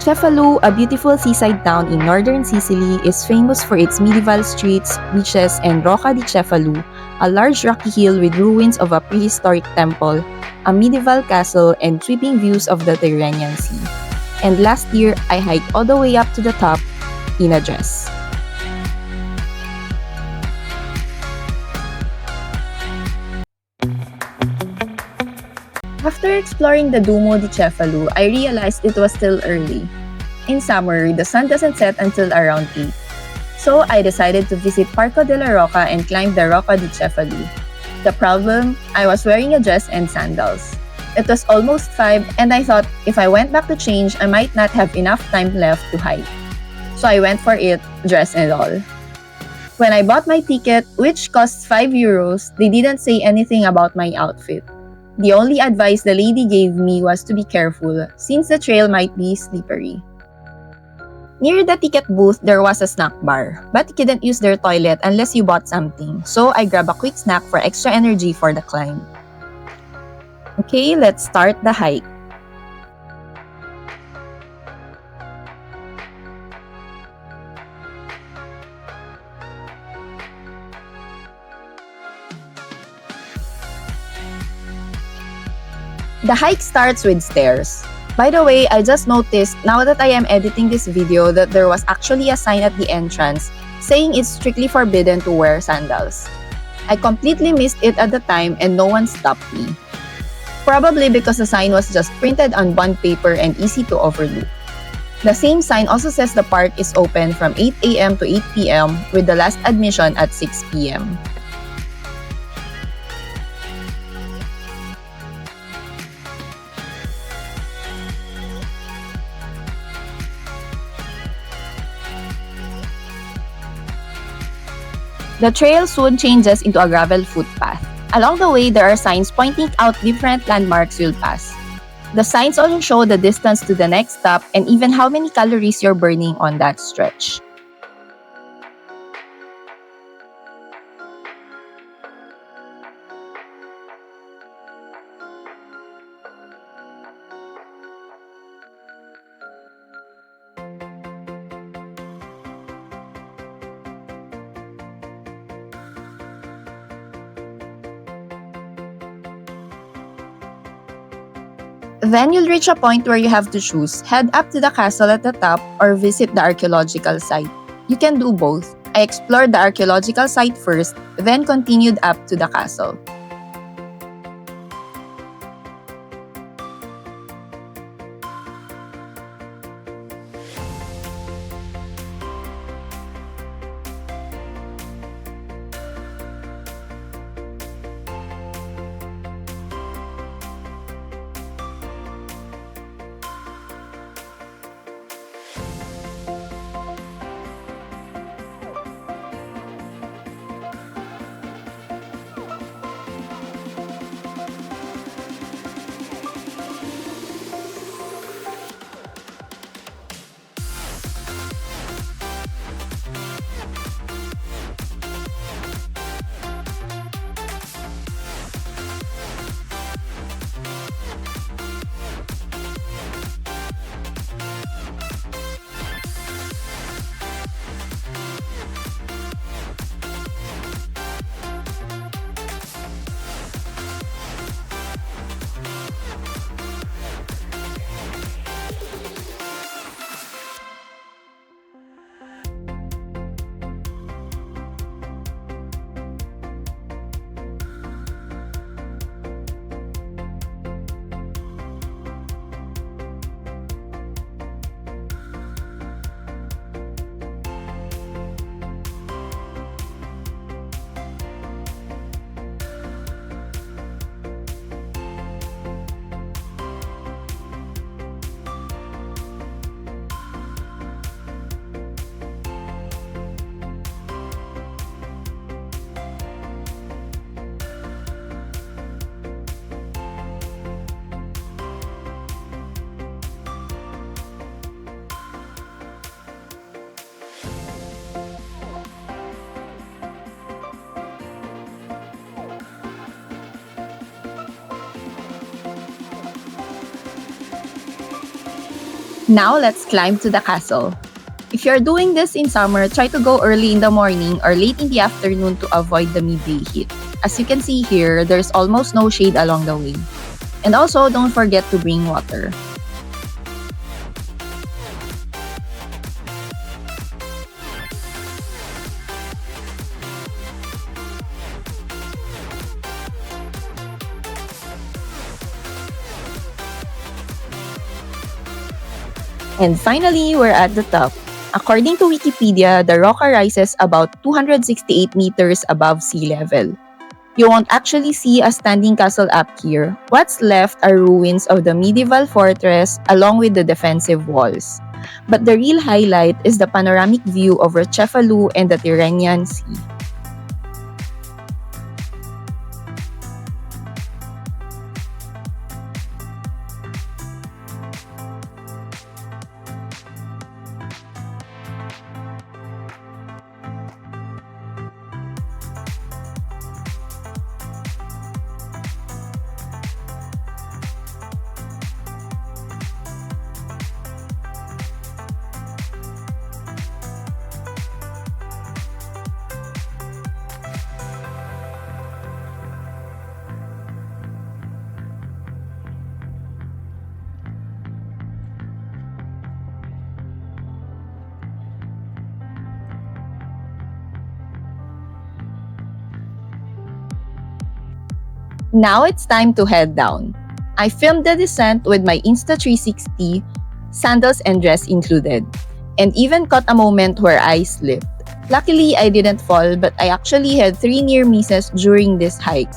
Cefalu, a beautiful seaside town in northern Sicily, is famous for its medieval streets, beaches, and Rocca di Cefalù, a large rocky hill with ruins of a prehistoric temple, a medieval castle, and sweeping views of the Tyrrhenian Sea. And last year, I hiked all the way up to the top in a dress. After exploring the Duomo di Cefalù, I realized it was still early. In summer, the sun doesn't set until around 8. So I decided to visit Parco della and climb the Rocca di Cefalù. The problem? I was wearing a dress and sandals. It was almost 5 and I thought if I went back to change, I might not have enough time left to hike. So I went for it, dress and all. When I bought my ticket, which cost €5, they didn't say anything about my outfit. The only advice the lady gave me was to be careful, since the trail might be slippery. Near the ticket booth, there was a snack bar, but you couldn't use their toilet unless you bought something, so I grabbed a quick snack for extra energy for the climb. Okay, let's start the hike. The hike starts with stairs. By the way, I just noticed now that I am editing this video that there was actually a sign at the entrance saying it's strictly forbidden to wear sandals. I completely missed it at the time and no one stopped me. Probably because the sign was just printed on bond paper and easy to overlook. The same sign also says the park is open from 8 a.m. to 8 p.m. with the last admission at 6 p.m. The trail soon changes into a gravel footpath. Along the way, there are signs pointing out different landmarks you'll pass. The signs also show the distance to the next stop and even how many calories you're burning on that stretch. Then you'll reach a point where you have to choose, head up to the castle at the top or visit the archaeological site. You can do both. I explored the archaeological site first, then continued up to the castle. Now let's climb to the castle. If you're doing this in summer, try to go early in the morning or late in the afternoon to avoid the midday heat. As you can see here, there's almost no shade along the way. And also, don't forget to bring water. And finally, we're at the top. According to Wikipedia, the Rocca rises about 268 meters above sea level. You won't actually see a standing castle up here. What's left are ruins of the medieval fortress along with the defensive walls. But the real highlight is the panoramic view over Cefalu and the Tyrrhenian Sea. Now it's time to head down. I filmed the descent with my Insta360, sandals and dress included, and even caught a moment where I slipped. Luckily, I didn't fall, but I actually had 3 near misses during this hike.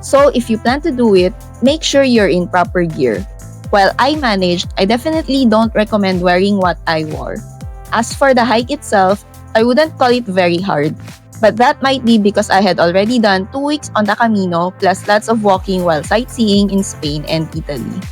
So if you plan to do it, make sure you're in proper gear. While I managed, I definitely don't recommend wearing what I wore. As for the hike itself, I wouldn't call it very hard. But that might be because I had already done 2 weeks on the Camino plus lots of walking while sightseeing in Spain and Italy.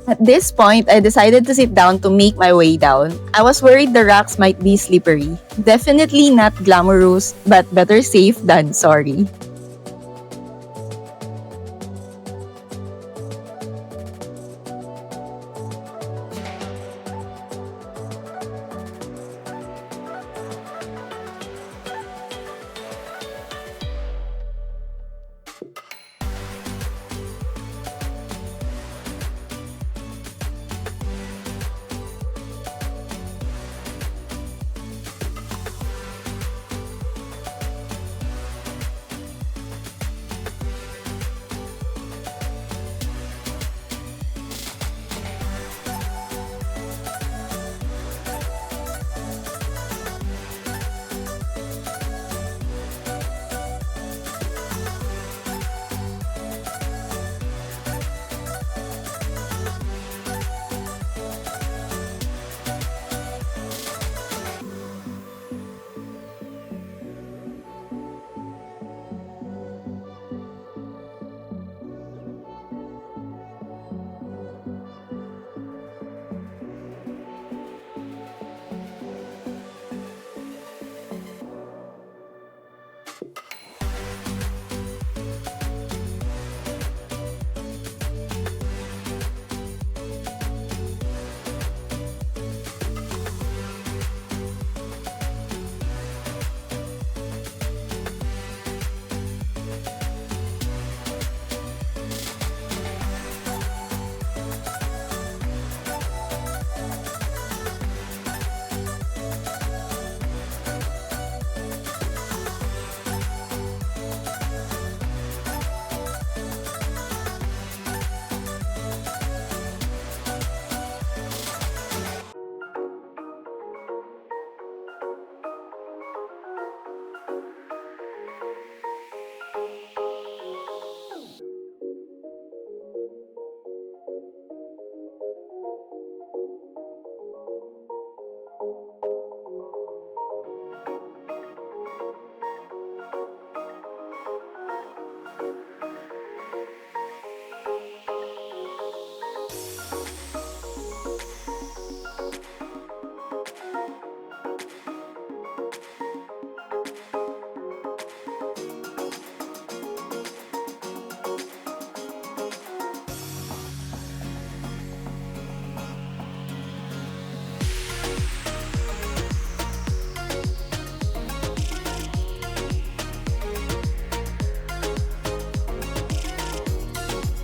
At this point, I decided to sit down to make my way down. I was worried the rocks might be slippery. Definitely not glamorous, but better safe than sorry.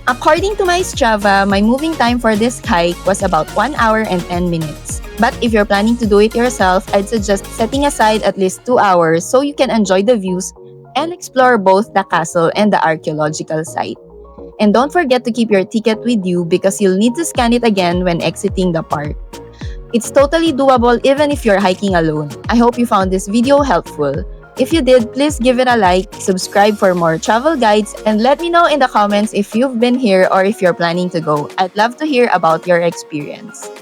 According to my Strava, my moving time for this hike was about 1 hour and 10 minutes. But if you're planning to do it yourself, I'd suggest setting aside at least 2 hours so you can enjoy the views and explore both the castle and the archaeological site. And don't forget to keep your ticket with you because you'll need to scan it again when exiting the park. It's totally doable even if you're hiking alone. I hope you found this video helpful. If you did, please give it a like, subscribe for more travel guides, and let me know in the comments if you've been here or if you're planning to go. I'd love to hear about your experience.